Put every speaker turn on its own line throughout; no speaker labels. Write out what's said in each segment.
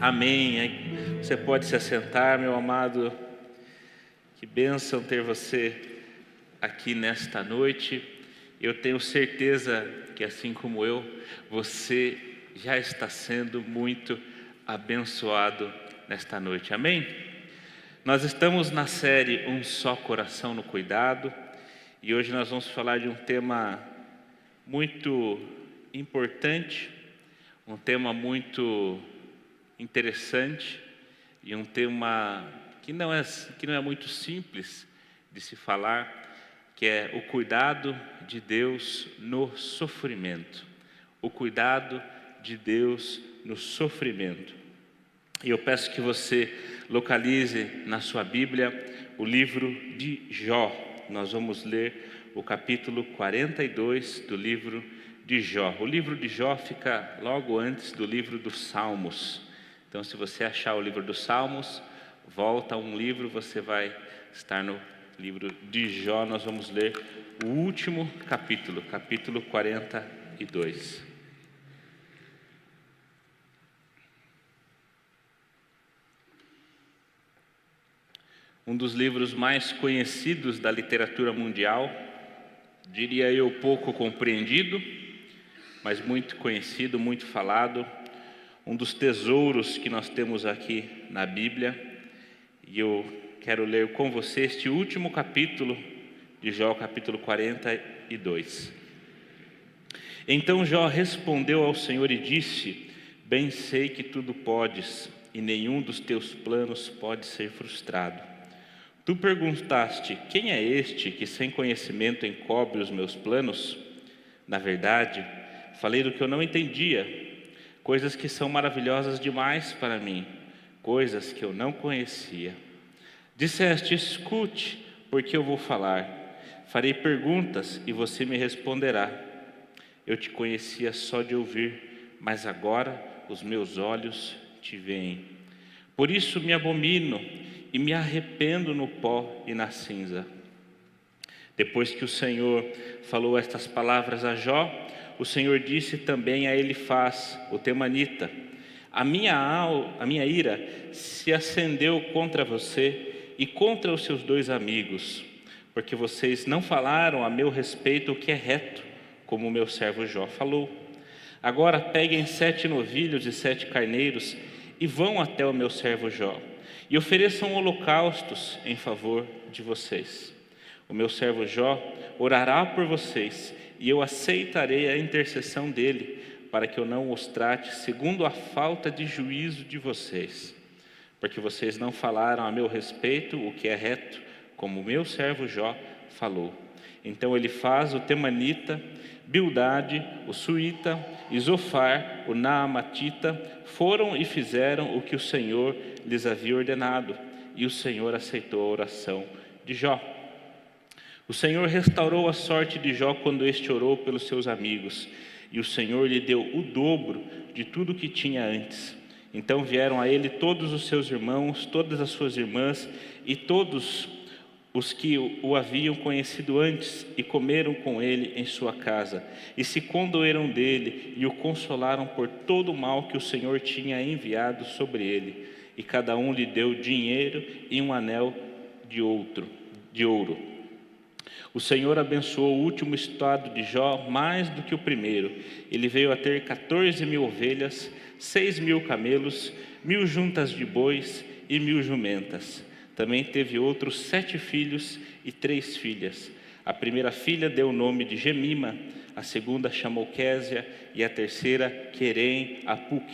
Amém. Você pode se assentar, meu amado. Que bênção ter você aqui nesta noite. Eu tenho certeza que, assim como eu, você já está sendo muito abençoado nesta noite. Amém? Nós estamos na série Um Só Coração no Cuidado, e hoje nós vamos falar de um tema muito importante, um tema muito interessante e um tema que não é muito simples de se falar, que é o cuidado de Deus no sofrimento. O cuidado de Deus no sofrimento. E eu peço que você localize na sua Bíblia o livro de Jó. Nós vamos ler o capítulo 42 do livro de Jó. O livro de Jó fica logo antes do livro dos Salmos. Então, se você achar o livro dos Salmos, volta a um livro, você vai estar no livro de Jó. Nós vamos ler o último capítulo, capítulo 42. Um dos livros mais conhecidos da literatura mundial, diria eu pouco compreendido, mas muito conhecido, muito falado. Um dos tesouros que nós temos aqui na Bíblia, e eu quero ler com você este último capítulo de Jó, capítulo 42. Então Jó respondeu ao Senhor e disse: Bem sei que tudo podes, e nenhum dos teus planos pode ser frustrado. Tu perguntaste: quem é este que sem conhecimento encobre os meus planos? Na verdade, falei do que eu não entendia, coisas que são maravilhosas demais para mim, coisas que eu não conhecia. Disseste: escute, porque eu vou falar. Farei perguntas e você me responderá. Eu te conhecia só de ouvir, mas agora os meus olhos te veem. Por isso me abomino e me arrependo no pó e na cinza. Depois que o Senhor falou estas palavras a Jó, o Senhor disse também a Elifaz, o temanita: a minha ira se acendeu contra você e contra os seus dois amigos, porque vocês não falaram a meu respeito o que é reto, como o meu servo Jó falou. Agora peguem 7 novilhos e 7 carneiros e vão até o meu servo Jó, e ofereçam holocaustos em favor de vocês. O meu servo Jó orará por vocês, e eu aceitarei a intercessão dele, para que eu não os trate segundo a falta de juízo de vocês, porque vocês não falaram a meu respeito o que é reto, como o meu servo Jó falou. Então Elifaz, o temanita, Bildade, o suíta, e Zofar, o naamatita, foram e fizeram o que o Senhor lhes havia ordenado, e o Senhor aceitou a oração de Jó. O Senhor restaurou a sorte de Jó quando este orou pelos seus amigos, e o Senhor lhe deu o dobro de tudo que tinha antes. Então vieram a ele todos os seus irmãos, todas as suas irmãs e todos os que o haviam conhecido antes, e comeram com ele em sua casa, e se condoeram dele e o consolaram por todo o mal que o Senhor tinha enviado sobre ele, e cada um lhe deu dinheiro e um anel de ouro. O Senhor abençoou o último estado de Jó mais do que o primeiro. Ele veio a ter 14.000 ovelhas, 6.000 camelos, 1.000 juntas de bois e 1.000 jumentas. Também teve outros 7 filhos e 3 filhas. A primeira filha deu o nome de Gemima, a segunda chamou Késia e a terceira Querem Apuc.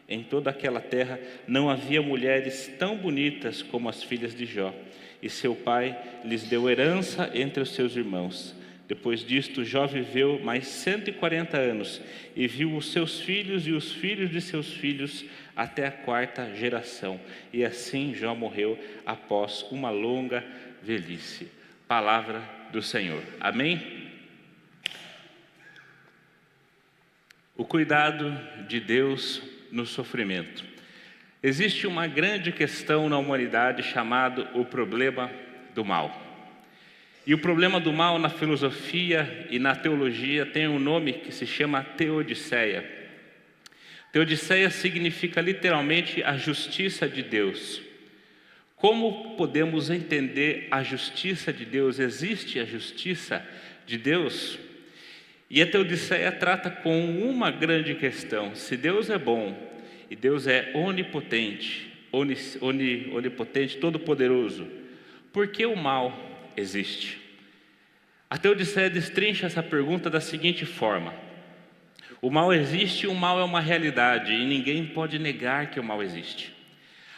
Em toda aquela terra não havia mulheres tão bonitas como as filhas de Jó, e seu pai lhes deu herança entre os seus irmãos. Depois disto, Jó viveu mais 140 anos e viu os seus filhos e os filhos de seus filhos até a 4ª geração. E assim Jó morreu após uma longa velhice. Palavra do Senhor. Amém? O cuidado de Deus no sofrimento. Existe uma grande questão na humanidade chamada o problema do mal. E o problema do mal na filosofia e na teologia tem um nome que se chama teodiceia. Teodiceia significa literalmente a justiça de Deus. Como podemos entender a justiça de Deus? Existe a justiça de Deus? E a Teodiceia trata com uma grande questão: se Deus é bom e Deus é onipotente, onipotente, todo-poderoso, por que o mal existe? A Teodiceia destrincha essa pergunta da seguinte forma: o mal existe, o mal é uma realidade e ninguém pode negar que o mal existe.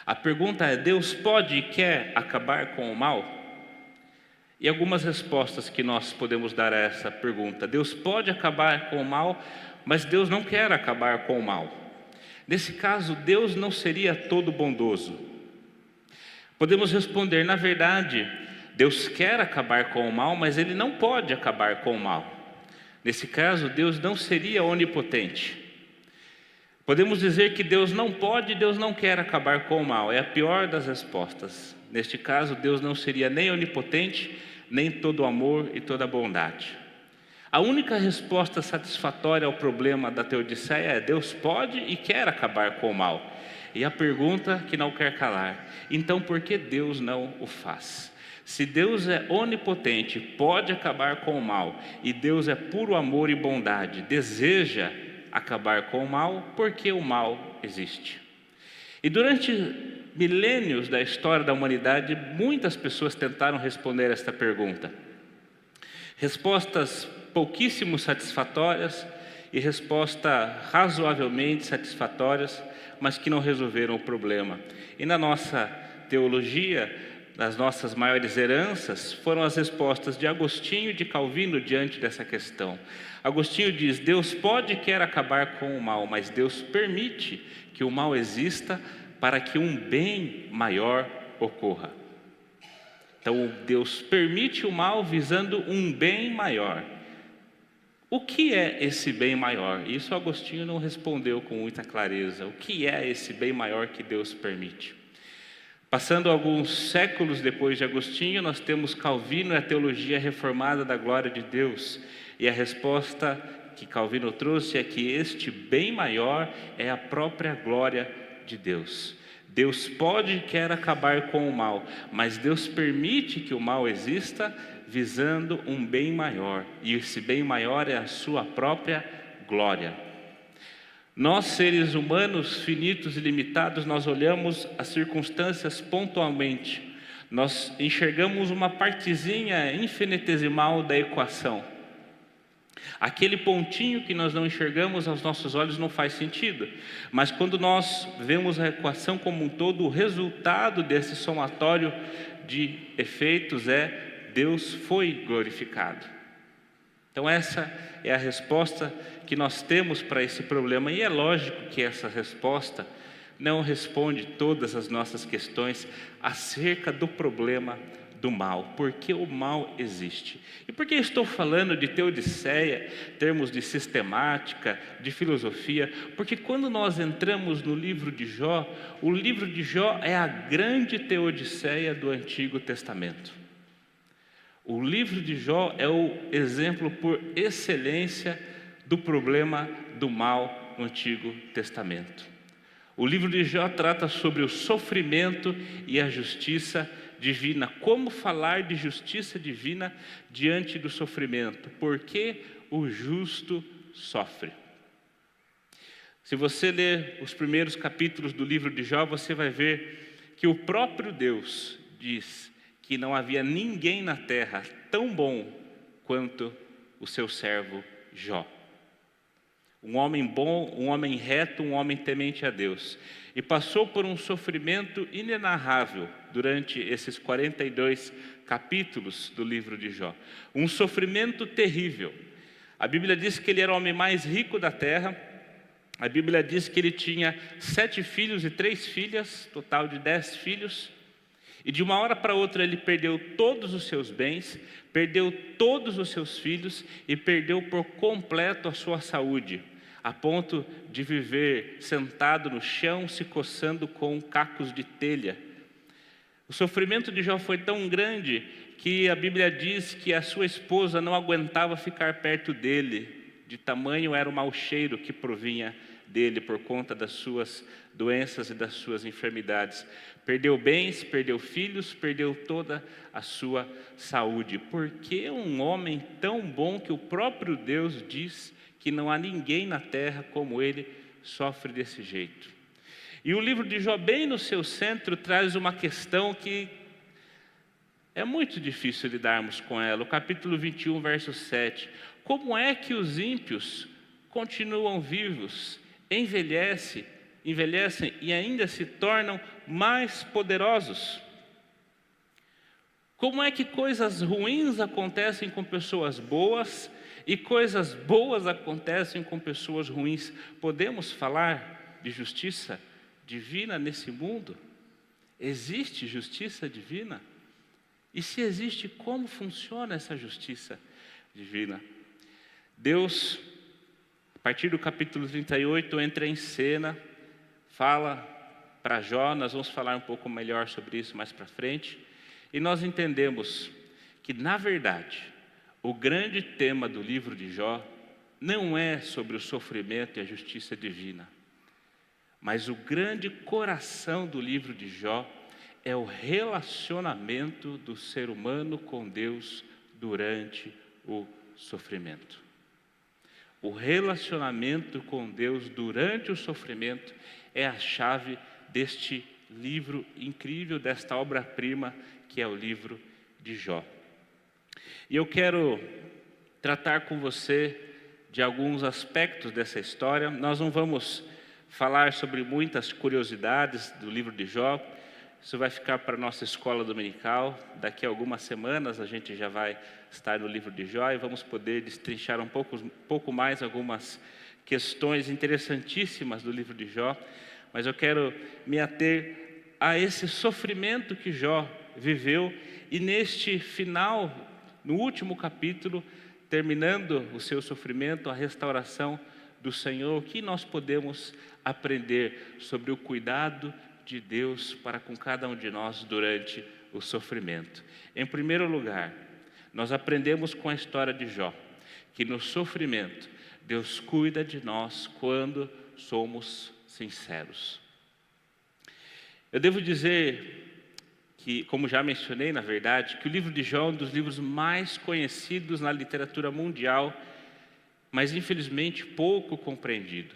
A pergunta é: Deus pode e quer acabar com o mal? E algumas respostas que nós podemos dar a essa pergunta: Deus pode acabar com o mal, mas Deus não quer acabar com o mal. Nesse caso, Deus não seria todo bondoso. Podemos responder: na verdade, Deus quer acabar com o mal, mas Ele não pode acabar com o mal. Nesse caso, Deus não seria onipotente. Podemos dizer que Deus não pode e Deus não quer acabar com o mal. É a pior das respostas. Neste caso, Deus não seria nem onipotente, nem todo amor e toda bondade. A única resposta satisfatória ao problema da Teodiceia é: Deus pode e quer acabar com o mal. E a pergunta que não quer calar: então por que Deus não o faz? Se Deus é onipotente, pode acabar com o mal, e Deus é puro amor e bondade, deseja acabar com o mal, por que o mal existe? E durante milênios da história da humanidade, muitas pessoas tentaram responder esta pergunta. Respostas pouquíssimo satisfatórias e respostas razoavelmente satisfatórias, mas que não resolveram o problema. E na nossa teologia, nas nossas maiores heranças, foram as respostas de Agostinho e de Calvino diante dessa questão. Agostinho diz: Deus pode e quer acabar com o mal, mas Deus permite que o mal exista para que um bem maior ocorra. Então Deus permite o mal visando um bem maior. O que é esse bem maior? Isso Agostinho não respondeu com muita clareza. O que é esse bem maior que Deus permite? Passando alguns séculos depois de Agostinho, nós temos Calvino e a teologia reformada da glória de Deus. E a resposta que Calvino trouxe é que este bem maior é a própria glória de Deus. Deus pode e quer acabar com o mal, mas Deus permite que o mal exista visando um bem maior. E esse bem maior é a sua própria glória. Nós, seres humanos finitos e limitados, nós olhamos as circunstâncias pontualmente. Nós enxergamos uma partezinha infinitesimal da equação. Aquele pontinho que nós não enxergamos aos nossos olhos não faz sentido. Mas quando nós vemos a equação como um todo, o resultado desse somatório de efeitos é: Deus foi glorificado. Então essa é a resposta que nós temos para esse problema. E é lógico que essa resposta não responde todas as nossas questões acerca do problema do mal. Por que o mal existe? E por que estou falando de Teodiceia, termos de sistemática, de filosofia? Porque quando nós entramos no livro de Jó, o livro de Jó é a grande Teodiceia do Antigo Testamento. O livro de Jó é o exemplo por excelência do problema do mal no Antigo Testamento. O livro de Jó trata sobre o sofrimento e a justiça divina. Como falar de justiça divina diante do sofrimento? Por que o justo sofre? Se você ler os primeiros capítulos do livro de Jó, você vai ver que o próprio Deus diz que não havia ninguém na terra tão bom quanto o seu servo Jó. Um homem bom, um homem reto, um homem temente a Deus. E passou por um sofrimento inenarrável durante esses 42 capítulos do livro de Jó. Um sofrimento terrível. A Bíblia diz que ele era o homem mais rico da terra. A Bíblia diz que ele tinha 7 filhos e 3 filhas, total de 10 filhos. E de uma hora para outra ele perdeu todos os seus bens, perdeu todos os seus filhos e perdeu por completo a sua saúde, a ponto de viver sentado no chão, se coçando com cacos de telha. O sofrimento de Jó foi tão grande que a Bíblia diz que a sua esposa não aguentava ficar perto dele, de tamanho era o mau cheiro que provinha dele por conta das suas doenças e das suas enfermidades. Perdeu bens, perdeu filhos, perdeu toda a sua saúde. Por que um homem tão bom que o próprio Deus diz que não há ninguém na terra como ele sofre desse jeito? E o livro de Jó, bem no seu centro, traz uma questão que é muito difícil lidarmos com ela. O capítulo 21, verso 7. Como é que os ímpios continuam vivos, envelhecem e ainda se tornam mais poderosos? Como é que coisas ruins acontecem com pessoas boas e coisas boas acontecem com pessoas ruins? Podemos falar de justiça divina nesse mundo? Existe justiça divina? E se existe, como funciona essa justiça divina? Deus, a partir do capítulo 38, entra em cena, fala para Jó. Nós vamos falar um pouco melhor sobre isso mais para frente. E nós entendemos que, na verdade, o grande tema do livro de Jó não é sobre o sofrimento e a justiça divina, mas o grande coração do livro de Jó é o relacionamento do ser humano com Deus durante o sofrimento. O relacionamento com Deus durante o sofrimento é a chave deste livro incrível, desta obra-prima que é o livro de Jó. E eu quero tratar com você de alguns aspectos dessa história. Nós não vamos falar sobre muitas curiosidades do livro de Jó. Isso vai ficar para a nossa escola dominical. Daqui a algumas semanas a gente já vai estar no livro de Jó e vamos poder destrinchar um pouco mais algumas questões interessantíssimas do livro de Jó. Mas eu quero me ater a esse sofrimento que Jó viveu e neste final, no último capítulo, terminando o seu sofrimento, a restauração do Senhor, o que nós podemos aprender sobre o cuidado de Deus para com cada um de nós durante o sofrimento. Em primeiro lugar, nós aprendemos com a história de Jó, que no sofrimento, Deus cuida de nós quando somos sinceros. Eu devo dizer que, como já mencionei, na verdade, que o livro de Jó é um dos livros mais conhecidos na literatura mundial, mas infelizmente pouco compreendido.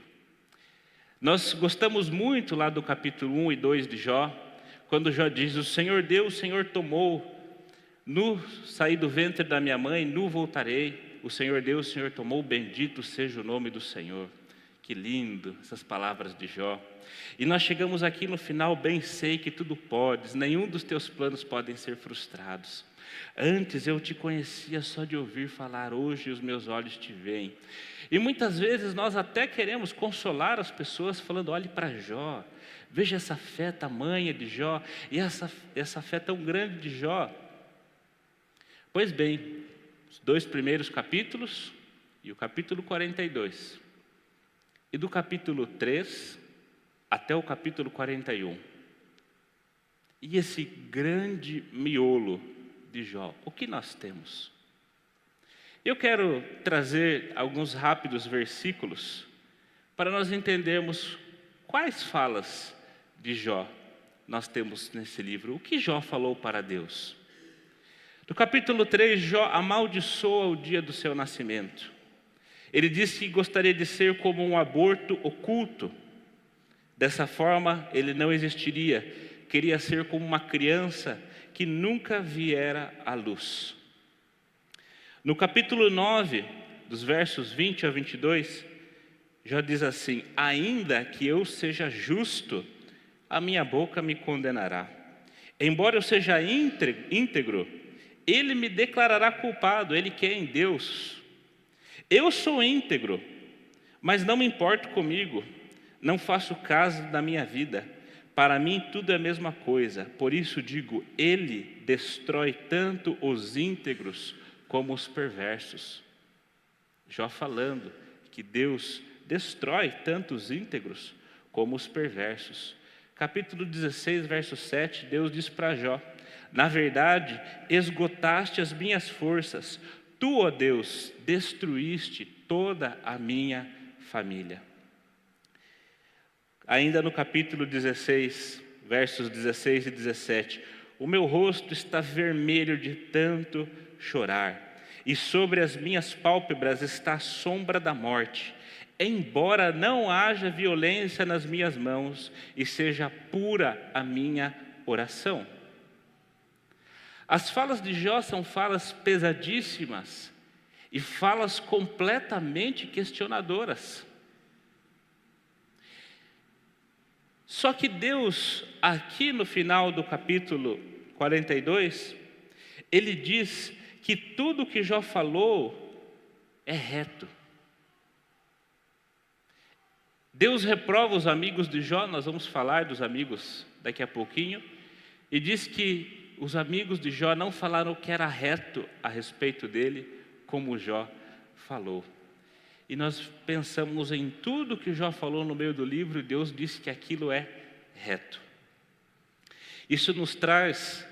Nós gostamos muito lá do capítulo 1 e 2 de Jó, quando Jó diz: o Senhor deu, o Senhor tomou, nu saí do ventre da minha mãe, nu voltarei, o Senhor deu, o Senhor tomou, bendito seja o nome do Senhor. Que lindo essas palavras de Jó. E nós chegamos aqui no final: bem sei que tudo podes, nenhum dos teus planos podem ser frustrados. Antes eu te conhecia só de ouvir falar, hoje os meus olhos te veem. E muitas vezes nós até queremos consolar as pessoas falando: olhe para Jó, veja essa fé tamanha de Jó, e essa fé tão grande de Jó. Pois bem, os 2 primeiros capítulos e o capítulo 42, e do capítulo 3 até o capítulo 41, e esse grande miolo de Jó, o que nós temos? Eu quero trazer alguns rápidos versículos para nós entendermos quais falas de Jó nós temos nesse livro. O que Jó falou para Deus? No capítulo 3, Jó amaldiçoa o dia do seu nascimento. Ele disse que gostaria de ser como um aborto oculto. Dessa forma, ele não existiria. Queria ser como uma criança que nunca viera à luz. No capítulo 9, dos versos 20 a 22, Jó diz assim: ainda que eu seja justo, a minha boca me condenará. Embora eu seja íntegro, ele me declarará culpado, ele que é em Deus. Eu sou íntegro, mas não me importo comigo, não faço caso da minha vida. Para mim tudo é a mesma coisa, por isso digo, ele destrói tanto os íntegros como os perversos. Jó falando que Deus destrói tanto os íntegros como os perversos. Capítulo 16, verso 7, Deus diz para Jó: na verdade, esgotaste as minhas forças, tu, ó Deus, destruíste toda a minha família. Ainda no capítulo 16, versos 16 e 17. O meu rosto está vermelho de tanto chorar, e sobre as minhas pálpebras está a sombra da morte. Embora não haja violência nas minhas mãos, e seja pura a minha oração. As falas de Jó são falas pesadíssimas e falas completamente questionadoras. Só que Deus, aqui no final do capítulo 42, Ele diz que tudo que Jó falou é reto. Deus reprova os amigos de Jó, nós vamos falar dos amigos daqui a pouquinho, e diz que os amigos de Jó não falaram o que era reto a respeito dele, como Jó falou. E nós pensamos em tudo que Jó falou no meio do livro, e Deus disse que aquilo é reto. Isso nos traz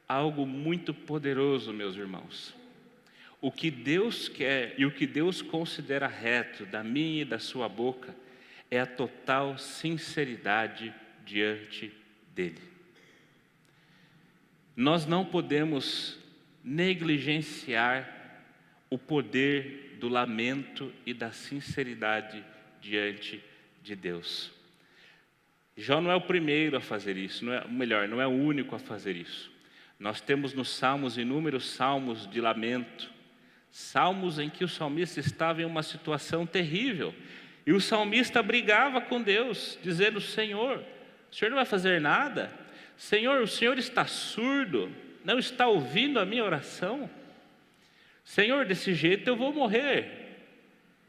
algo muito poderoso, meus irmãos. O que Deus quer e o que Deus considera reto da minha e da sua boca é a total sinceridade diante dele. Nós não podemos negligenciar o poder do lamento e da sinceridade diante de Deus. Jó não é o primeiro a fazer isso, não é o único a fazer isso. Nós temos nos Salmos inúmeros salmos de lamento, salmos em que o salmista estava em uma situação terrível, e o salmista brigava com Deus, dizendo: Senhor, o Senhor não vai fazer nada? Senhor, o Senhor está surdo, não está ouvindo a minha oração? Senhor, desse jeito eu vou morrer.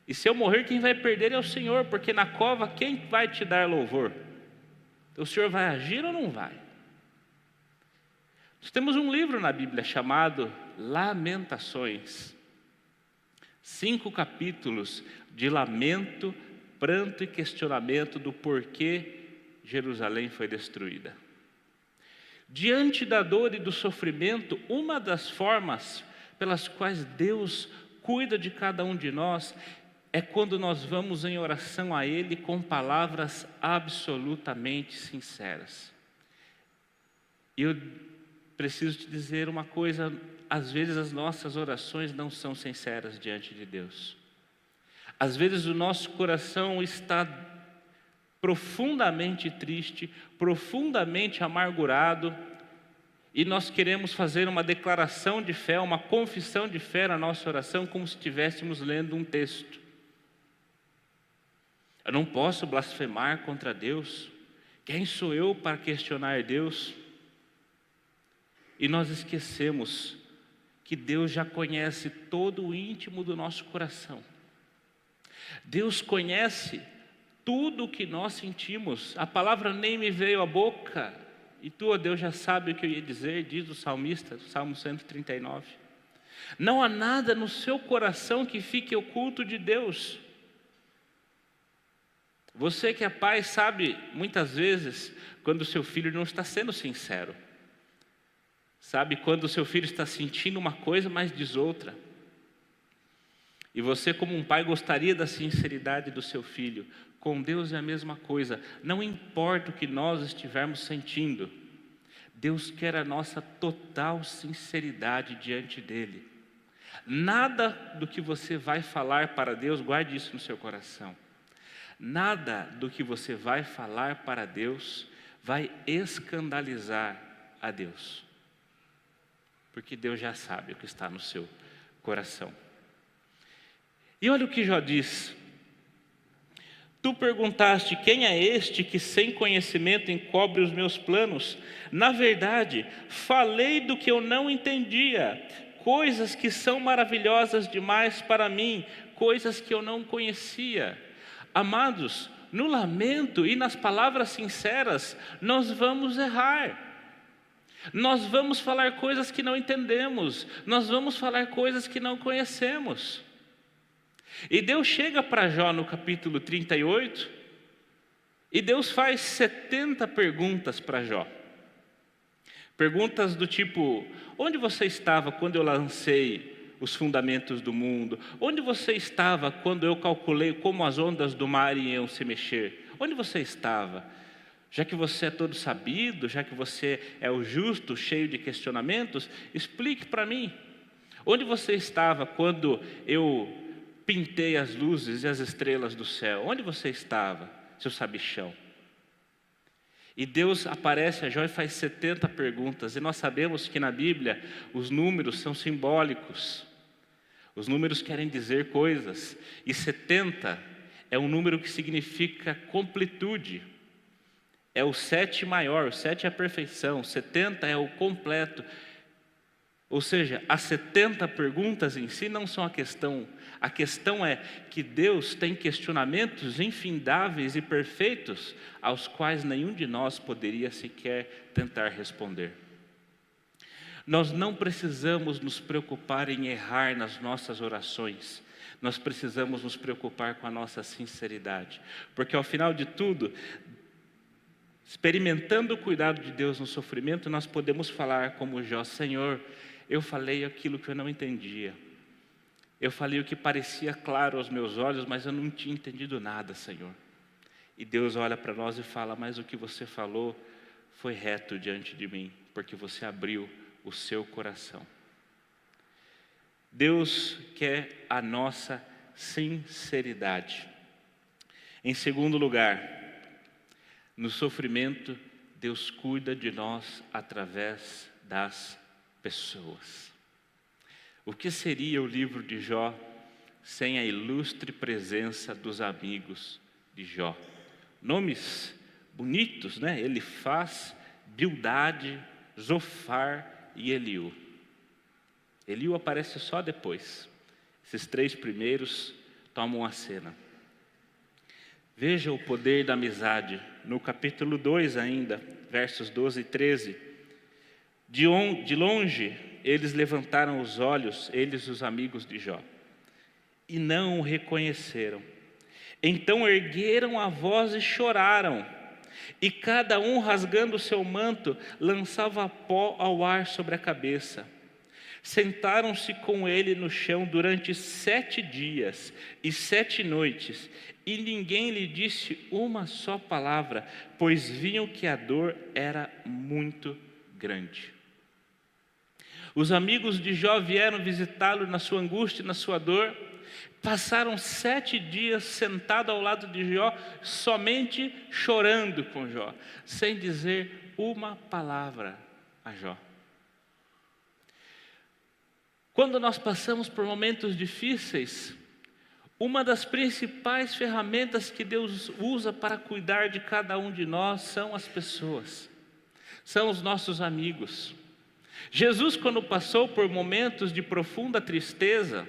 E se eu morrer, quem vai perder é o Senhor, porque na cova quem vai te dar louvor? O Senhor vai agir ou não vai? Nós temos um livro na Bíblia chamado Lamentações. 5 capítulos de lamento, pranto e questionamento do porquê Jerusalém foi destruída. Diante da dor e do sofrimento, uma das formas pelas quais Deus cuida de cada um de nós é quando nós vamos em oração a Ele com palavras absolutamente sinceras. E eu preciso te dizer uma coisa: às vezes as nossas orações não são sinceras diante de Deus. Às vezes o nosso coração está profundamente triste, profundamente amargurado, e nós queremos fazer uma declaração de fé, uma confissão de fé na nossa oração, como se estivéssemos lendo um texto. Eu não posso blasfemar contra Deus. Quem sou eu para questionar Deus? E nós esquecemos que Deus já conhece todo o íntimo do nosso coração. Deus conhece tudo o que nós sentimos. A palavra nem me veio à boca, e tu, ó Deus, já sabe o que eu ia dizer, diz o salmista, Salmo 139. Não há nada no seu coração que fique oculto de Deus. Você que é pai sabe, muitas vezes, quando o seu filho não está sendo sincero. Sabe quando o seu filho está sentindo uma coisa, mas diz outra. E você, como um pai, gostaria da sinceridade do seu filho. Com Deus é a mesma coisa. Não importa o que nós estivermos sentindo, Deus quer a nossa total sinceridade diante dEle. Nada do que você vai falar para Deus, guarde isso no seu coração. Nada do que você vai falar para Deus vai escandalizar a Deus. Porque Deus já sabe o que está no seu coração. E olha o que Jó diz: tu perguntaste, quem é este que sem conhecimento encobre os meus planos? Na verdade, falei do que eu não entendia, coisas que são maravilhosas demais para mim, coisas que eu não conhecia. Amados, no lamento e nas palavras sinceras, nós vamos errar. Nós vamos falar coisas que não entendemos, nós vamos falar coisas que não conhecemos. E Deus chega para Jó no capítulo 38, e Deus faz 70 perguntas para Jó. Perguntas do tipo: onde você estava quando eu lancei os fundamentos do mundo? Onde você estava quando eu calculei como as ondas do mar iam se mexer? Onde você estava? Já que você é todo sabido, já que você é o justo, cheio de questionamentos, explique para mim. Onde você estava quando eu pintei as luzes e as estrelas do céu? Onde você estava, seu sabichão? E Deus aparece a Jó e faz 70 perguntas. E nós sabemos que na Bíblia os números são simbólicos. Os números querem dizer coisas. E 70 é um número que significa completude. É o 7 maior, o 7 é a perfeição, 70 é o completo. Ou seja, as 70 perguntas em si não são a questão. A questão é que Deus tem questionamentos infindáveis e perfeitos, aos quais nenhum de nós poderia sequer tentar responder. Nós não precisamos nos preocupar em errar nas nossas orações. Nós precisamos nos preocupar com a nossa sinceridade. Porque ao final de tudo, experimentando o cuidado de Deus no sofrimento, nós podemos falar como Jó: Senhor, eu falei aquilo que eu não entendia. Eu falei o que parecia claro aos meus olhos, mas eu não tinha entendido nada, Senhor. E Deus olha para nós e fala: mas o que você falou foi reto diante de mim, porque você abriu o seu coração. Deus quer a nossa sinceridade. Em segundo lugar, no sofrimento, Deus cuida de nós através das pessoas. O que seria o livro de Jó sem a ilustre presença dos amigos de Jó? Nomes bonitos, né? Elifaz, Bildade, Zofar e Eliú. Eliú aparece só depois. Esses três primeiros tomam a cena. Veja o poder da amizade. No capítulo 2 ainda, versos 12 e 13. De longe, eles levantaram os olhos, eles os amigos de Jó, e não o reconheceram. Então ergueram a voz e choraram, e cada um, rasgando o seu manto, lançava pó ao ar sobre a cabeça. Sentaram-se com ele no chão durante 7 dias e 7 noites, e ninguém lhe disse uma só palavra, pois viam que a dor era muito grande. Os amigos de Jó vieram visitá-lo na sua angústia e na sua dor. Passaram 7 dias sentados ao lado de Jó, somente chorando com Jó, sem dizer uma palavra a Jó. Quando nós passamos por momentos difíceis, uma das principais ferramentas que Deus usa para cuidar de cada um de nós são as pessoas, são os nossos amigos. Jesus, quando passou por momentos de profunda tristeza,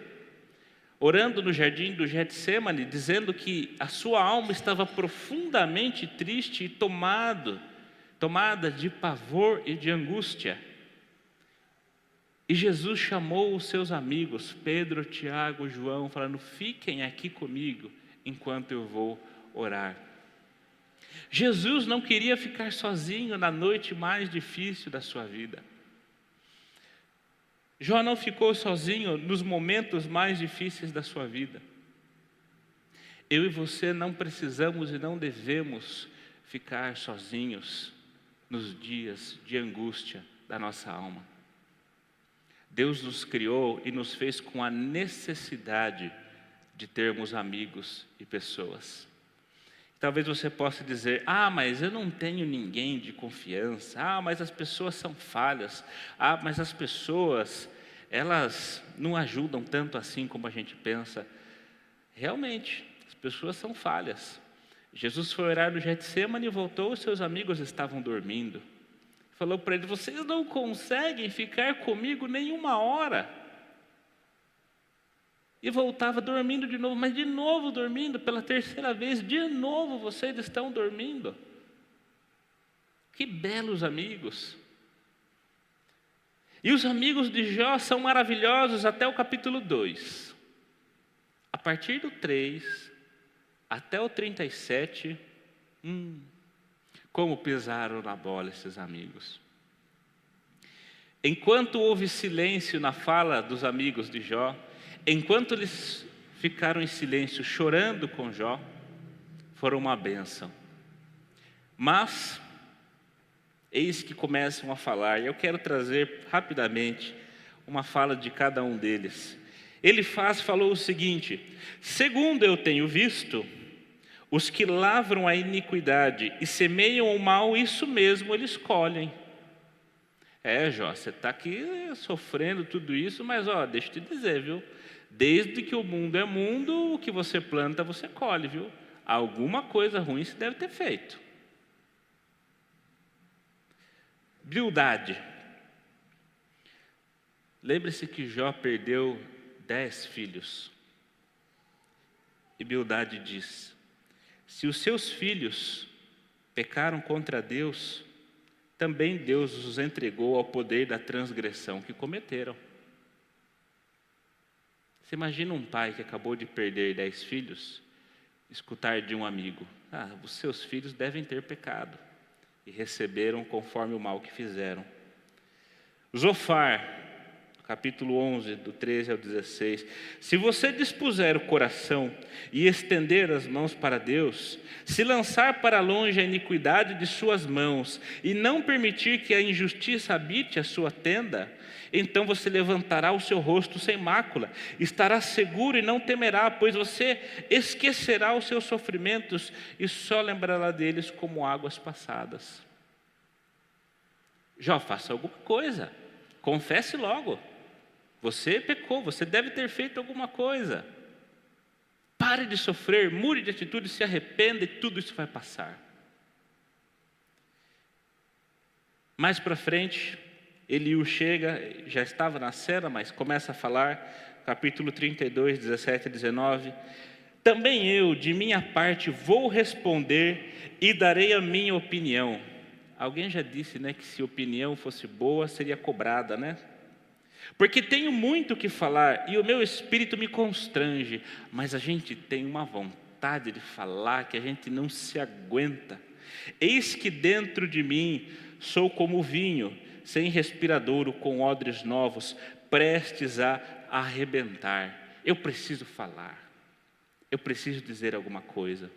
orando no jardim do Getsêmani, dizendo que a sua alma estava profundamente triste e tomada de pavor e de angústia. E Jesus chamou os seus amigos, Pedro, Tiago, João, falando: fiquem aqui comigo enquanto eu vou orar. Jesus não queria ficar sozinho na noite mais difícil da sua vida. Jó não ficou sozinho nos momentos mais difíceis da sua vida. Eu e você não precisamos e não devemos ficar sozinhos nos dias de angústia da nossa alma. Deus nos criou e nos fez com a necessidade de termos amigos e pessoas. Talvez você possa dizer: mas eu não tenho ninguém de confiança. Mas as pessoas são falhas. Mas as pessoas, elas não ajudam tanto assim como a gente pensa. Realmente, as pessoas são falhas. Jesus foi orar no Getsêmani e voltou, os seus amigos estavam dormindo. Falou para eles: vocês não conseguem ficar comigo nem uma hora. E voltava dormindo de novo, mas de novo dormindo, pela terceira vez, de novo vocês estão dormindo. Que belos amigos. E os amigos de Jó são maravilhosos até o capítulo 2. A partir do 3 até o 37, como pisaram na bola esses amigos. Enquanto houve silêncio na fala dos amigos de Jó, enquanto eles ficaram em silêncio chorando com Jó, foram uma bênção. Mas, eis que começam a falar, e eu quero trazer rapidamente uma fala de cada um deles. Elifaz falou o seguinte: segundo eu tenho visto, os que lavram a iniquidade e semeiam o mal, isso mesmo eles colhem. Jó, você está aqui sofrendo tudo isso, mas deixa eu te dizer, viu? Desde que o mundo é mundo, o que você planta, você colhe, viu? Alguma coisa ruim você deve ter feito. Bildade. Lembre-se que Jó perdeu 10 filhos. E Bildade diz: se os seus filhos pecaram contra Deus, também Deus os entregou ao poder da transgressão que cometeram. Você imagina um pai que acabou de perder 10 filhos, escutar de um amigo: os seus filhos devem ter pecado, e receberam conforme o mal que fizeram. Zofar, capítulo 11, do 13 ao 16. Se você dispuser o coração e estender as mãos para Deus, se lançar para longe a iniquidade de suas mãos e não permitir que a injustiça habite a sua tenda, então você levantará o seu rosto sem mácula, estará seguro e não temerá, pois você esquecerá os seus sofrimentos e só lembrará deles como águas passadas. Jó, faça alguma coisa, confesse logo. Você pecou, você deve ter feito alguma coisa. Pare de sofrer, mude de atitude, se arrependa e tudo isso vai passar. Mais para frente, Eliú chega, já estava na cena, mas começa a falar, capítulo 32, 17 e 19. Também eu, de minha parte, vou responder e darei a minha opinião. Alguém já disse, que se a opinião fosse boa, seria cobrada, Porque tenho muito o que falar e o meu espírito me constrange, mas a gente tem uma vontade de falar que a gente não se aguenta. Eis que dentro de mim sou como vinho, sem respiradouro, com odres novos, prestes a arrebentar. Eu preciso falar, eu preciso dizer alguma coisa.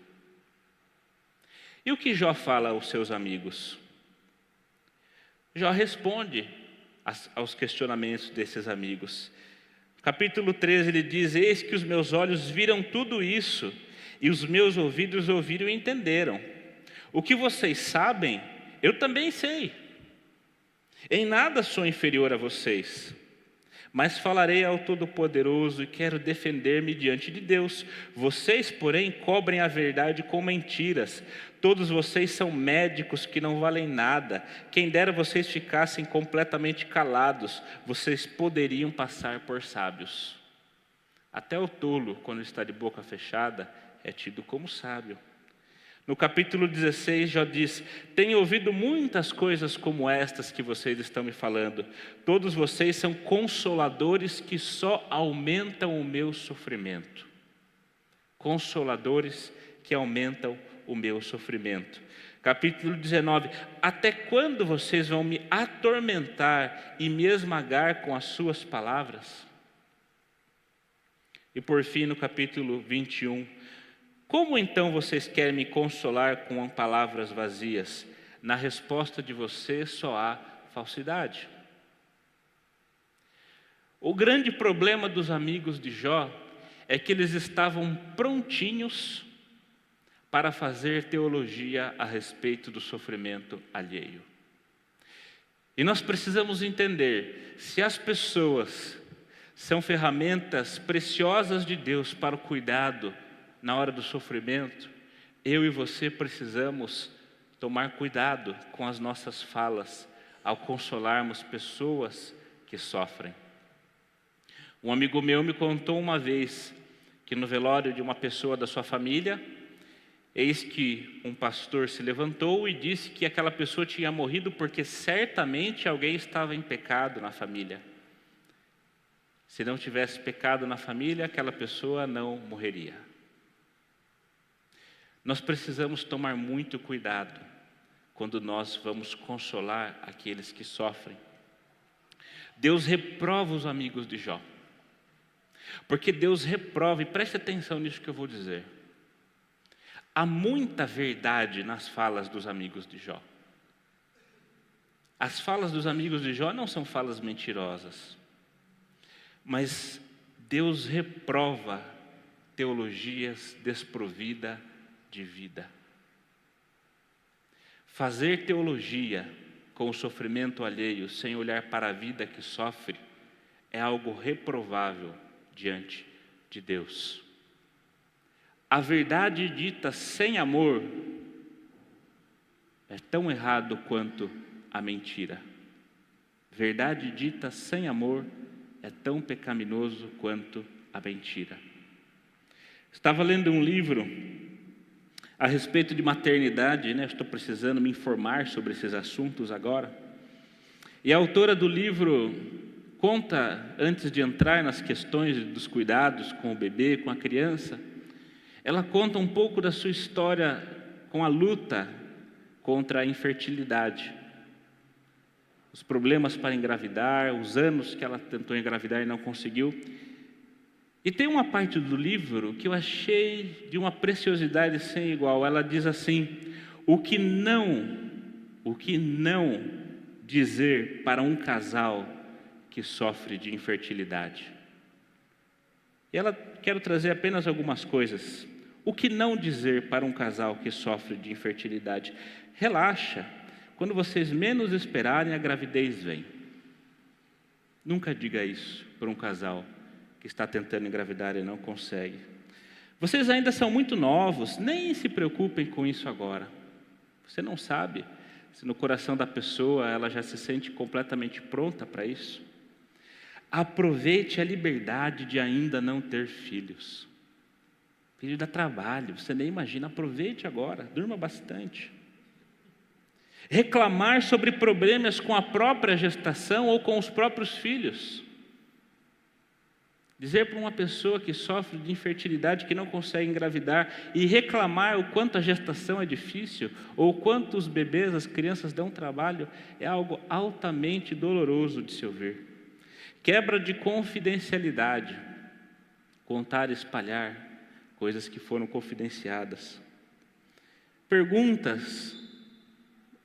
E o que Jó fala aos seus amigos? Jó responde aos questionamentos desses amigos. Capítulo 13 ele diz: eis que os meus olhos viram tudo isso, e os meus ouvidos ouviram e entenderam. O que vocês sabem, eu também sei. Em nada sou inferior a vocês, mas falarei ao Todo-Poderoso e quero defender-me diante de Deus. Vocês, porém, cobrem a verdade com mentiras. Todos vocês são médicos que não valem nada. Quem dera vocês ficassem completamente calados, vocês poderiam passar por sábios. Até o tolo, quando está de boca fechada, é tido como sábio. No capítulo 16, Jó diz: tenho ouvido muitas coisas como estas que vocês estão me falando. Todos vocês são consoladores que só aumentam o meu sofrimento. Consoladores que aumentam o meu sofrimento. Capítulo 19: até quando vocês vão me atormentar e me esmagar com as suas palavras? E por fim, no capítulo 21, como então vocês querem me consolar com palavras vazias? Na resposta de vocês só há falsidade. O grande problema dos amigos de Jó é que eles estavam prontinhos para fazer teologia a respeito do sofrimento alheio. E nós precisamos entender, se as pessoas são ferramentas preciosas de Deus para o cuidado na hora do sofrimento, eu e você precisamos tomar cuidado com as nossas falas ao consolarmos pessoas que sofrem. Um amigo meu me contou uma vez que no velório de uma pessoa da sua família, eis que um pastor se levantou e disse que aquela pessoa tinha morrido porque certamente alguém estava em pecado na família. Se não tivesse pecado na família, aquela pessoa não morreria. Nós precisamos tomar muito cuidado quando nós vamos consolar aqueles que sofrem. Deus reprova os amigos de Jó. Porque Deus reprova, e preste atenção nisso que eu vou dizer. Há muita verdade nas falas dos amigos de Jó. As falas dos amigos de Jó não são falas mentirosas. Mas Deus reprova teologias desprovidas de vida. Fazer teologia com o sofrimento alheio, sem olhar para a vida que sofre, é algo reprovável diante de Deus. A verdade dita sem amor é tão errado quanto a mentira. Verdade dita sem amor é tão pecaminoso quanto a mentira. Estava lendo um livro a respeito de maternidade, né? Estou precisando me informar sobre esses assuntos agora. E a autora do livro conta, antes de entrar nas questões dos cuidados com o bebê, com a criança, ela conta um pouco da sua história com a luta contra a infertilidade. Os problemas para engravidar, os anos que ela tentou engravidar e não conseguiu. E tem uma parte do livro que eu achei de uma preciosidade sem igual. Ela diz assim: o que não dizer para um casal que sofre de infertilidade. E ela quero trazer apenas algumas coisas. O que não dizer para um casal que sofre de infertilidade? Relaxa, quando vocês menos esperarem, a gravidez vem. Nunca diga isso para um casal que está tentando engravidar e não consegue. Vocês ainda são muito novos, nem se preocupem com isso agora. Você não sabe se no coração da pessoa ela já se sente completamente pronta para isso. Aproveite a liberdade de ainda não ter filhos. Filho dá trabalho, você nem imagina, aproveite agora, durma bastante. Reclamar sobre problemas com a própria gestação ou com os próprios filhos. Dizer para uma pessoa que sofre de infertilidade, que não consegue engravidar, e reclamar o quanto a gestação é difícil, ou o quanto os bebês, as crianças dão trabalho, é algo altamente doloroso de se ouvir. Quebra de confidencialidade, contar e espalhar coisas que foram confidenciadas. Perguntas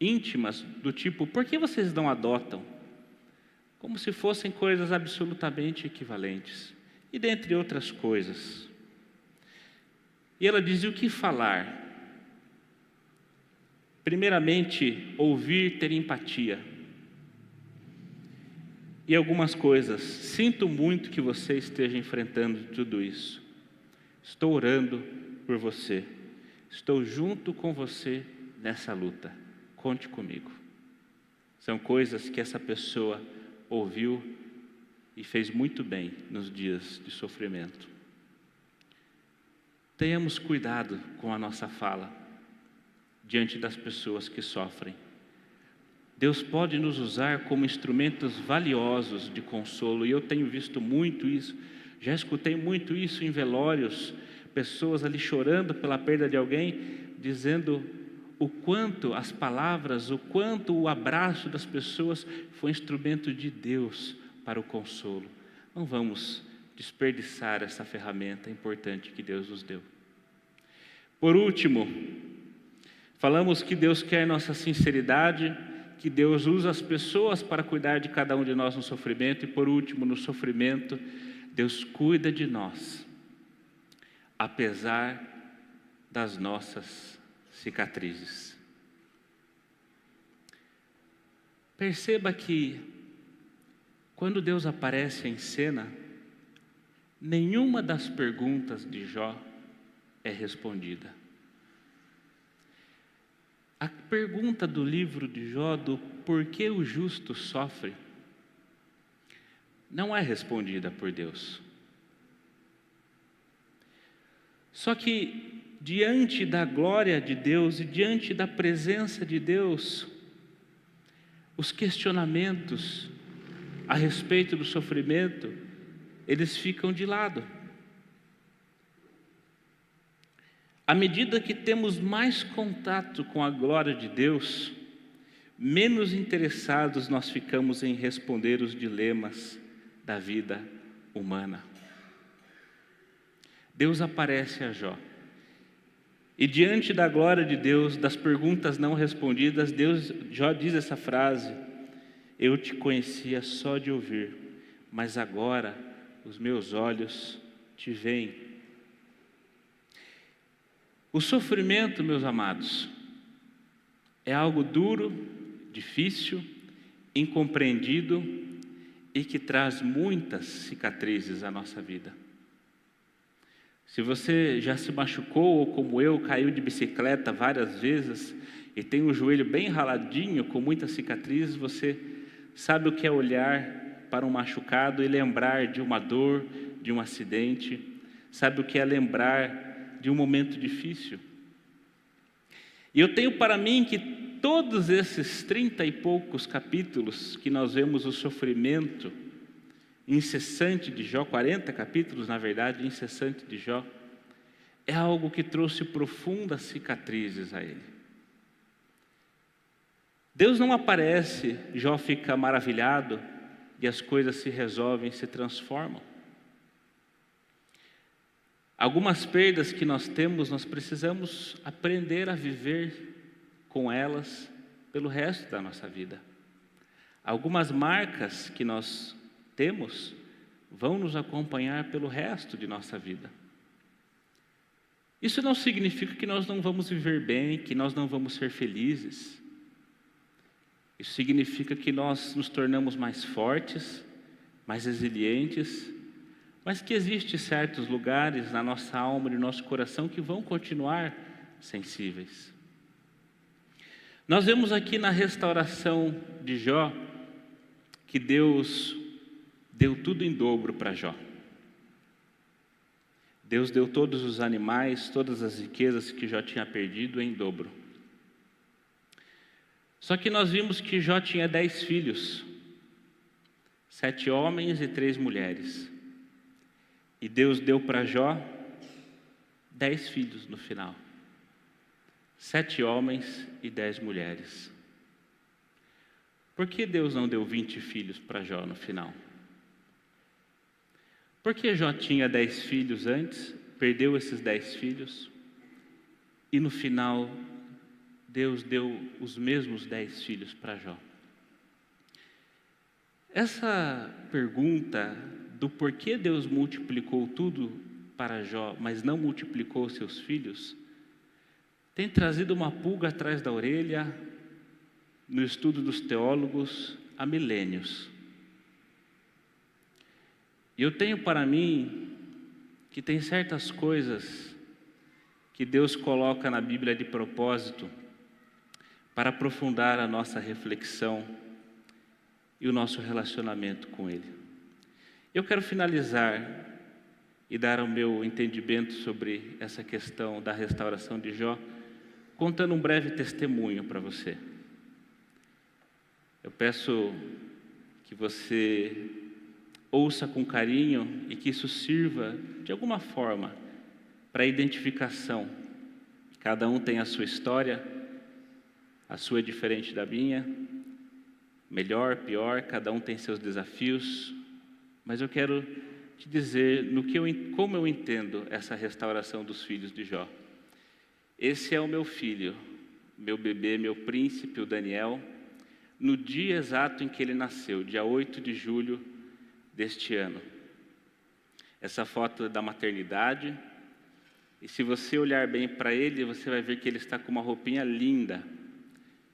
íntimas do tipo: por que vocês não adotam? Como se fossem coisas absolutamente equivalentes. E dentre outras coisas. E ela dizia: o que falar? Primeiramente, ouvir, ter empatia. E algumas coisas: sinto muito que você esteja enfrentando tudo isso. Estou orando por você. Estou junto com você nessa luta. Conte comigo. São coisas que essa pessoa ouviu e fez muito bem nos dias de sofrimento. Tenhamos cuidado com a nossa fala diante das pessoas que sofrem. Deus pode nos usar como instrumentos valiosos de consolo, e eu tenho visto muito isso, já escutei muito isso em velórios, pessoas ali chorando pela perda de alguém, dizendo o quanto as palavras, o quanto o abraço das pessoas foi instrumento de Deus para o consolo. Não vamos desperdiçar essa ferramenta importante que Deus nos deu. Por último, falamos que Deus quer nossa sinceridade, que Deus usa as pessoas para cuidar de cada um de nós no sofrimento, e por último, no sofrimento, Deus cuida de nós, apesar das nossas cicatrizes. Perceba que quando Deus aparece em cena, nenhuma das perguntas de Jó é respondida. A pergunta do livro de Jó, do porquê o justo sofre, não é respondida por Deus. Só que, diante da glória de Deus e diante da presença de Deus, os questionamentos a respeito do sofrimento, eles ficam de lado. À medida que temos mais contato com a glória de Deus, menos interessados nós ficamos em responder os dilemas da vida humana. Deus aparece a Jó. E diante da glória de Deus, das perguntas não respondidas, Jó diz essa frase: eu te conhecia só de ouvir, mas agora os meus olhos te veem. O sofrimento, meus amados, é algo duro, difícil, incompreendido e que traz muitas cicatrizes à nossa vida. Se você já se machucou ou como eu, caiu de bicicleta várias vezes e tem o joelho bem raladinho, com muitas cicatrizes, você sabe o que é olhar para um machucado e lembrar de uma dor, de um acidente, sabe o que é lembrar de um momento difícil. E eu tenho para mim que todos esses 30 e poucos capítulos que nós vemos o sofrimento incessante de Jó, 40 capítulos na verdade, incessante de Jó, é algo que trouxe profundas cicatrizes a ele. Deus não aparece, Jó fica maravilhado e as coisas se resolvem, se transformam. Algumas perdas que nós temos, nós precisamos aprender a viver com elas pelo resto da nossa vida. Algumas marcas que nós temos vão nos acompanhar pelo resto de nossa vida. Isso não significa que nós não vamos viver bem, que nós não vamos ser felizes. Isso significa que nós nos tornamos mais fortes, mais resilientes, mas que existem certos lugares na nossa alma e no nosso coração que vão continuar sensíveis. Nós vemos aqui na restauração de Jó que Deus deu tudo em dobro para Jó. Deus deu todos os animais, todas as riquezas que Jó tinha perdido em dobro. Só que nós vimos que Jó tinha 10 filhos, 7 homens e 3 mulheres. E Deus deu para Jó 10 filhos no final. 7 homens e 10 mulheres. Por que Deus não deu 20 filhos para Jó no final? Porque Jó tinha 10 filhos antes, perdeu esses 10 filhos, e no final Deus deu os mesmos 10 filhos para Jó. Essa pergunta do porquê Deus multiplicou tudo para Jó, mas não multiplicou seus filhos, tem trazido uma pulga atrás da orelha no estudo dos teólogos há milênios. E eu tenho para mim que tem certas coisas que Deus coloca na Bíblia de propósito para aprofundar a nossa reflexão e o nosso relacionamento com Ele. Eu quero finalizar e dar o meu entendimento sobre essa questão da restauração de Jó, contando um breve testemunho para você. Eu peço que você ouça com carinho e que isso sirva de alguma forma para a identificação. Cada um tem a sua história, a sua é diferente da minha, melhor, pior, cada um tem seus desafios, mas eu quero te dizer como eu entendo essa restauração dos filhos de Jó. Esse é o meu filho, meu bebê, meu príncipe, o Daniel, no dia exato em que ele nasceu, dia 8 de julho deste ano. Essa foto é da maternidade, e se você olhar bem para ele, você vai ver que ele está com uma roupinha linda.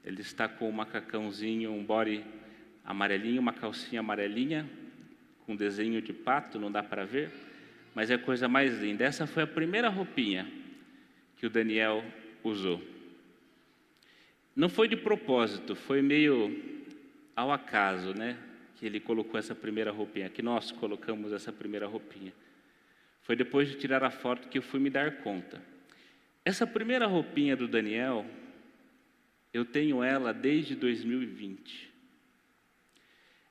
Ele está com um macacãozinho, um body amarelinho, uma calcinha amarelinha, com desenho de pato, não dá para ver, mas é a coisa mais linda. Essa foi a primeira roupinha que o Daniel usou. Não foi de propósito, foi meio ao acaso, né? Que ele colocou essa primeira roupinha, que nós colocamos essa primeira roupinha. Foi depois de tirar a foto que eu fui me dar conta. Essa primeira roupinha do Daniel, eu tenho ela desde 2020.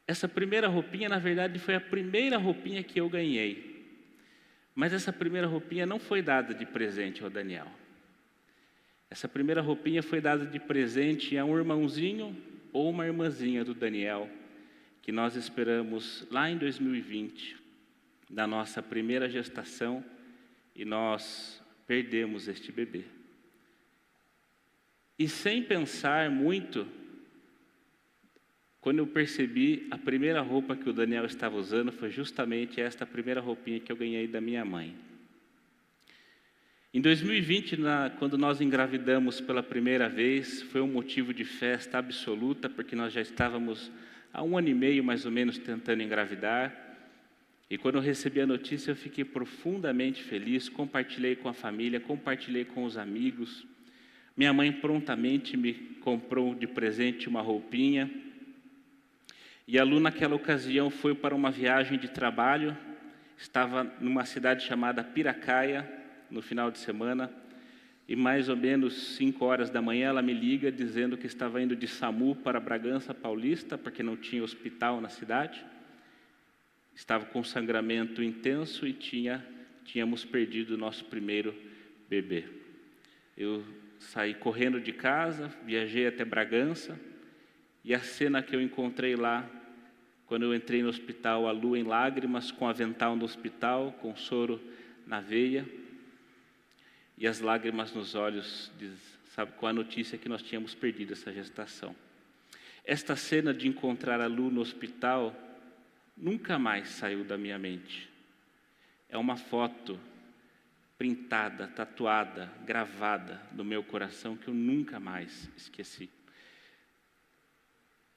Essa primeira roupinha, na verdade, foi a primeira roupinha que eu ganhei. Mas essa primeira roupinha não foi dada de presente ao Daniel. Essa primeira roupinha foi dada de presente a um irmãozinho ou uma irmãzinha do Daniel, que nós esperamos lá em 2020, da nossa primeira gestação, e nós perdemos este bebê. E sem pensar muito, quando eu percebi, a primeira roupa que o Daniel estava usando foi justamente esta primeira roupinha que eu ganhei da minha mãe. Em 2020, quando nós engravidamos pela primeira vez, foi um motivo de festa absoluta, porque nós já estávamos há 1 ano e meio, mais ou menos, tentando engravidar. E quando eu recebi a notícia, eu fiquei profundamente feliz, compartilhei com a família, compartilhei com os amigos. Minha mãe prontamente me comprou de presente uma roupinha. E a Lu, naquela ocasião, foi para uma viagem de trabalho, estava numa cidade chamada Piracaia, no final de semana, e mais ou menos 5 horas da manhã ela me liga dizendo que estava indo de SAMU para Bragança Paulista, porque não tinha hospital na cidade, estava com sangramento intenso e tínhamos perdido o nosso primeiro bebê. Eu saí correndo de casa, viajei até Bragança, e a cena que eu encontrei lá, quando eu entrei no hospital, a Lu em lágrimas, com avental no hospital, com soro na veia, e as lágrimas nos olhos, sabe, com a notícia que nós tínhamos perdido essa gestação. Esta cena de encontrar a Lu no hospital nunca mais saiu da minha mente. É uma foto printada, tatuada, gravada no meu coração que eu nunca mais esqueci.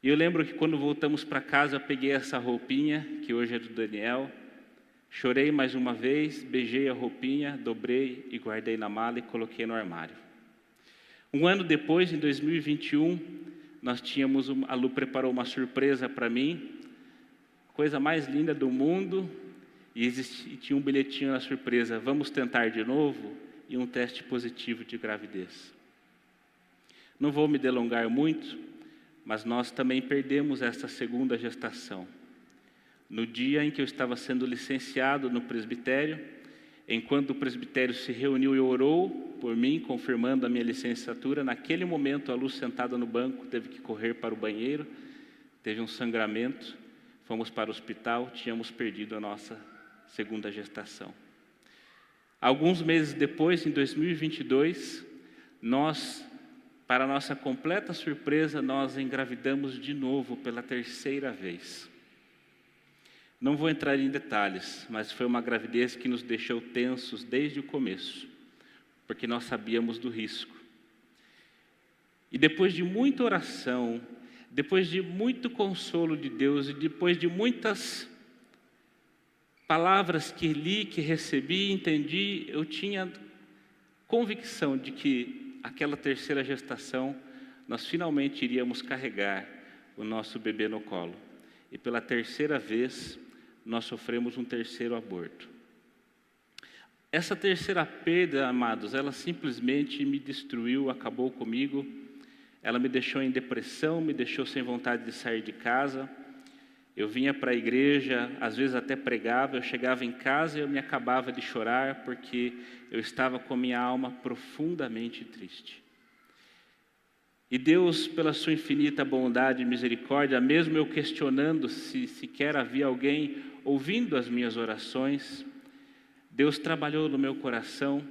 E eu lembro que quando voltamos para casa, eu peguei essa roupinha, que hoje é do Daniel, chorei mais uma vez, beijei a roupinha, dobrei e guardei na mala e coloquei no armário. 1 ano depois, em 2021, a Lu preparou uma surpresa para mim, coisa mais linda do mundo, e tinha um bilhetinho na surpresa: vamos tentar de novo, e um teste positivo de gravidez. Não vou me delongar muito, mas nós também perdemos essa segunda gestação. No dia em que eu estava sendo licenciado no presbitério, enquanto o presbitério se reuniu e orou por mim, confirmando a minha licenciatura, naquele momento a Lu, sentada no banco, teve que correr para o banheiro, teve um sangramento, fomos para o hospital, tínhamos perdido a nossa segunda gestação. Alguns meses depois, em 2022, para nossa completa surpresa, nós engravidamos de novo pela 3ª vez. Não vou entrar em detalhes, mas foi uma gravidez que nos deixou tensos desde o começo, porque nós sabíamos do risco. E depois de muita oração, depois de muito consolo de Deus e depois de muitas palavras que li, que recebi, entendi, eu tinha convicção de que aquela 3ª gestação, nós finalmente iríamos carregar o nosso bebê no colo. E pela 3ª vez, nós sofremos um 3º aborto. Essa 3ª perda, amados, ela simplesmente me destruiu, acabou comigo. Ela me deixou em depressão, me deixou sem vontade de sair de casa. Eu vinha para a igreja, às vezes até pregava, eu chegava em casa e eu me acabava de chorar, porque eu estava com a minha alma profundamente triste. E Deus, pela sua infinita bondade e misericórdia, mesmo eu questionando se sequer havia alguém ouvindo as minhas orações, Deus trabalhou no meu coração,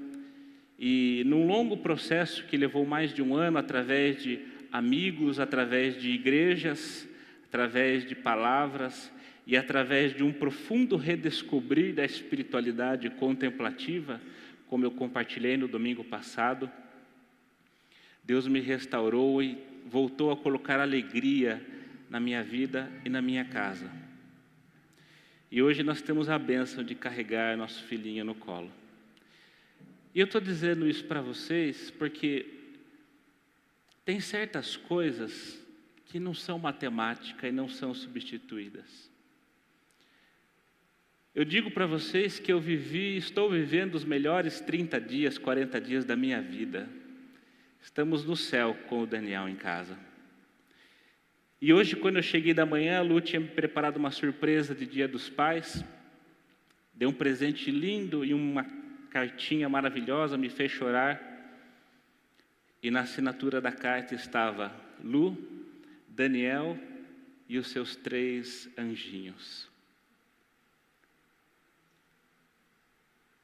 e num longo processo que levou mais de 1 ano, através de amigos, através de igrejas, através de palavras e através de um profundo redescobrir da espiritualidade contemplativa, como eu compartilhei no domingo passado, Deus me restaurou e voltou a colocar alegria na minha vida e na minha casa. E hoje nós temos a bênção de carregar nosso filhinho no colo. E eu estou dizendo isso para vocês porque tem certas coisas que não são matemática e não são substituídas. Eu digo para vocês que estou vivendo os melhores 30 dias, 40 dias da minha vida. Estamos no céu com o Daniel em casa. E hoje, quando eu cheguei da manhã, a Lu tinha me preparado uma surpresa de Dia dos Pais, deu um presente lindo e uma cartinha maravilhosa, me fez chorar. E na assinatura da carta estava: Lu, Daniel e os seus 3 anjinhos.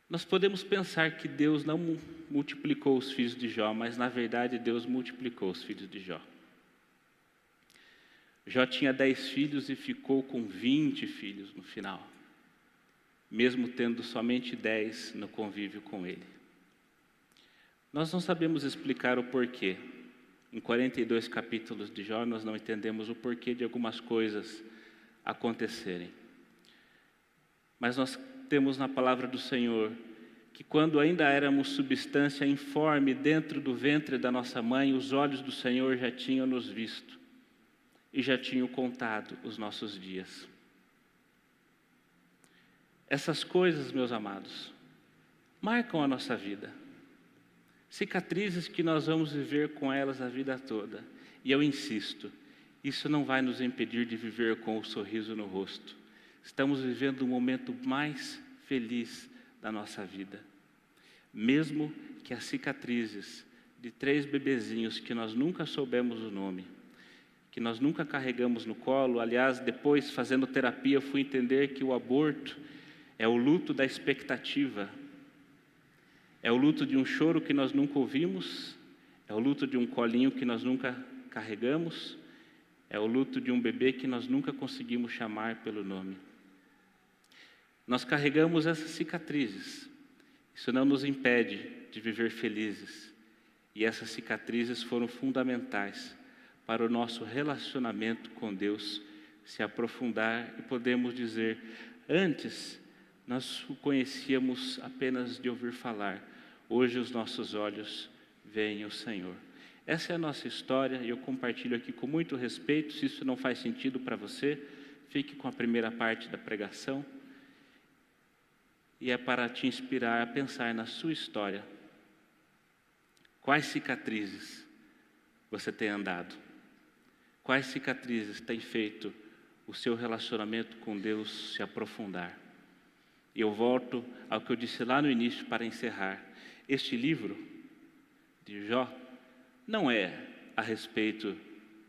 Nós podemos pensar que Deus não multiplicou os filhos de Jó, mas na verdade Deus multiplicou os filhos de Jó. Jó tinha 10 filhos e ficou com 20 filhos no final, mesmo tendo somente 10 no convívio com ele. Nós não sabemos explicar o porquê. Em 42 capítulos de Jó, nós não entendemos o porquê de algumas coisas acontecerem. Mas nós temos na palavra do Senhor que quando ainda éramos substância informe dentro do ventre da nossa mãe, os olhos do Senhor já tinham nos visto e já tinham contado os nossos dias. Essas coisas, meus amados, marcam a nossa vida. Cicatrizes que nós vamos viver com elas a vida toda. E eu insisto, isso não vai nos impedir de viver com o sorriso no rosto. Estamos vivendo o momento mais feliz da nossa vida. Mesmo que as cicatrizes de 3 bebezinhos que nós nunca soubemos o nome, que nós nunca carregamos no colo. Aliás, depois, fazendo terapia, eu fui entender que o aborto é o luto da expectativa. É o luto de um choro que nós nunca ouvimos, é o luto de um colinho que nós nunca carregamos, é o luto de um bebê que nós nunca conseguimos chamar pelo nome. Nós carregamos essas cicatrizes. Isso não nos impede de viver felizes. E essas cicatrizes foram fundamentais para o nosso relacionamento com Deus se aprofundar e podemos dizer, antes nós o conhecíamos apenas de ouvir falar, hoje os nossos olhos veem o Senhor. Essa é a nossa história e eu compartilho aqui com muito respeito. Se isso não faz sentido para você, fique com a primeira parte da pregação. E é para te inspirar a pensar na sua história. Quais cicatrizes você tem andado? Quais cicatrizes têm feito o seu relacionamento com Deus se aprofundar? E eu volto ao que eu disse lá no início para encerrar. Este livro de Jó não é a respeito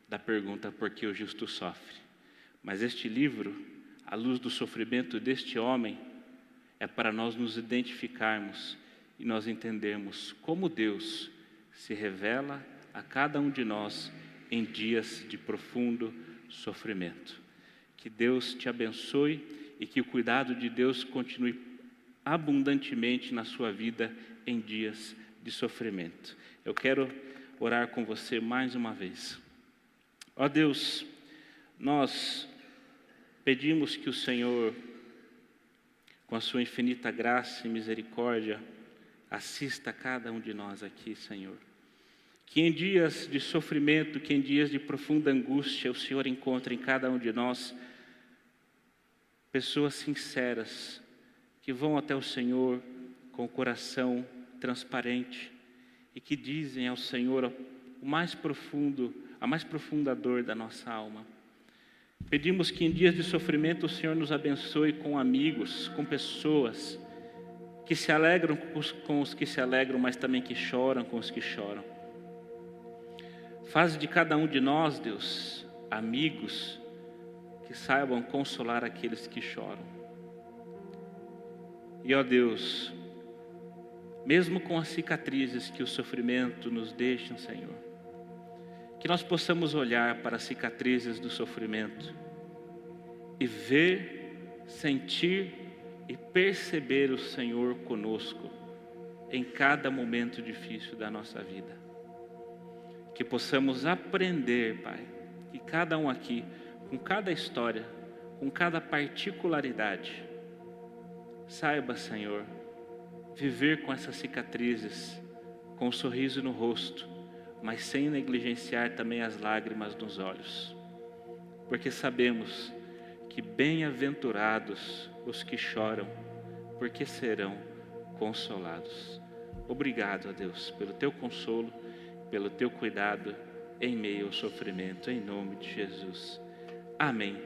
da pergunta por que o justo sofre. Mas este livro, à luz do sofrimento deste homem, é para nós nos identificarmos e nós entendermos como Deus se revela a cada um de nós em dias de profundo sofrimento. Que Deus te abençoe e que o cuidado de Deus continue abundantemente na sua vida em dias de sofrimento. Eu quero orar com você mais uma vez. Ó Deus, nós pedimos que o Senhor, com a sua infinita graça e misericórdia, assista a cada um de nós aqui, Senhor. Que em dias de sofrimento, que em dias de profunda angústia, o Senhor encontre em cada um de nós pessoas sinceras, que vão até o Senhor com o coração transparente e que dizem ao Senhor o mais profundo, a mais profunda dor da nossa alma. Pedimos que em dias de sofrimento o Senhor nos abençoe com amigos, com pessoas que se alegram com os que se alegram, mas também que choram com os que choram. Faz de cada um de nós, Deus, amigos que saibam consolar aqueles que choram. E, ó Deus, mesmo com as cicatrizes que o sofrimento nos deixa, Senhor, que nós possamos olhar para as cicatrizes do sofrimento e ver, sentir e perceber o Senhor conosco em cada momento difícil da nossa vida. Que possamos aprender, Pai, que cada um aqui, com cada história, com cada particularidade, saiba, Senhor, viver com essas cicatrizes, com um sorriso no rosto, mas sem negligenciar também as lágrimas nos olhos. Porque sabemos que bem-aventurados os que choram, porque serão consolados. Obrigado, a Deus, pelo teu consolo, pelo teu cuidado em meio ao sofrimento, em nome de Jesus. Amém.